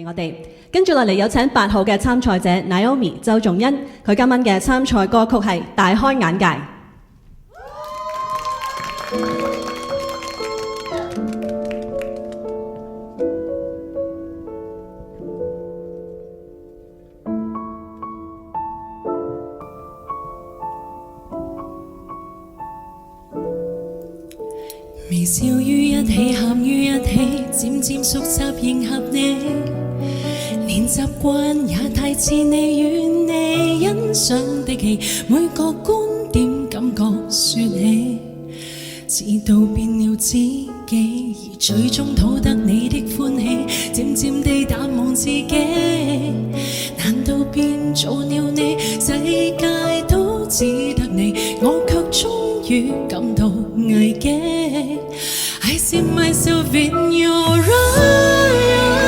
俾我哋。跟住落嚟有請8號嘅參賽者 Naomi 周仲恩，佢今晚嘅參賽歌曲係《大開眼界》。微笑於一起，喊於一起，漸漸熟習迎合你，連習慣也太似你與你欣賞的戲，每個觀點感覺說起，直到變了知己，而最終討得你的歡喜，漸漸地淡忘自己，難道變做了你，世界都只得你，我卻終於感到危機。I see myself in your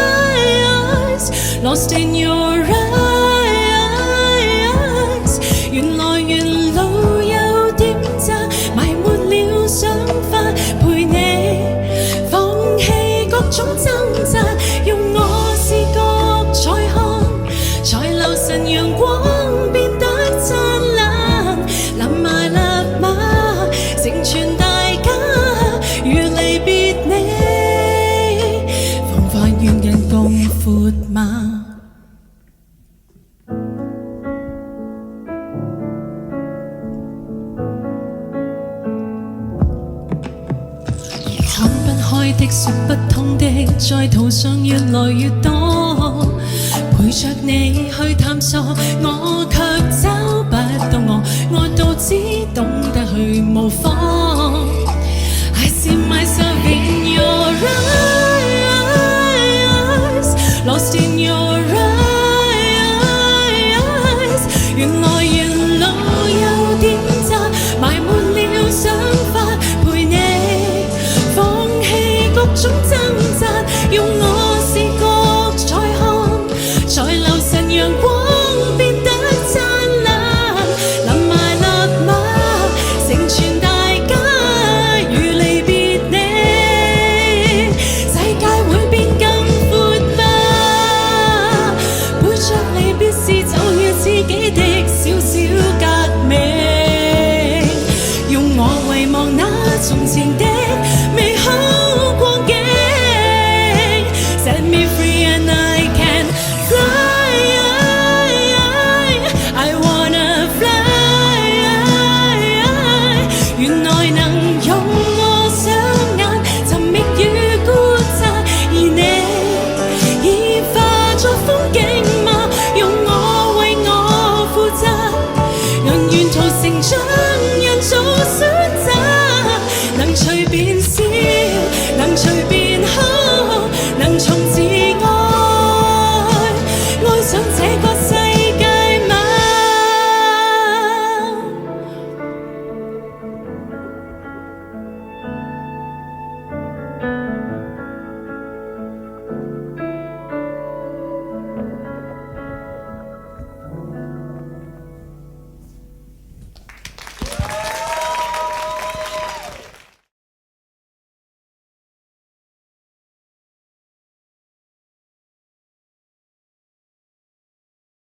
eyes, lost in your eyes. 原來沿路有點窄，埋沒了想法，陪你放棄各種掙扎，用我視覺再看，才留神陽光變得燦爛，立馬立馬成全大家，如離別你，彷彿遠近共闊嗎？看不開的，說不通的，在途上越來越多，陪着你去探索，我卻找不到我到只懂得去模仿。I see myself in your eyes, lost in your eyes. 原來沿路有點窄，埋沒了想法，陪你放棄各種掙扎，用我視覺再看，才留神陽光變得燦爛，立馬立馬成全大家，如離別你，世界會變更闊吧？背著離別時就如自己的小小革命，用我遺忘那從前的美好光景。Set me free and I can fly. I wanna fly. 原來能用我雙眼尋覓與觀察，而你已化作風景嗎？用我為我負責，讓沿途成長人造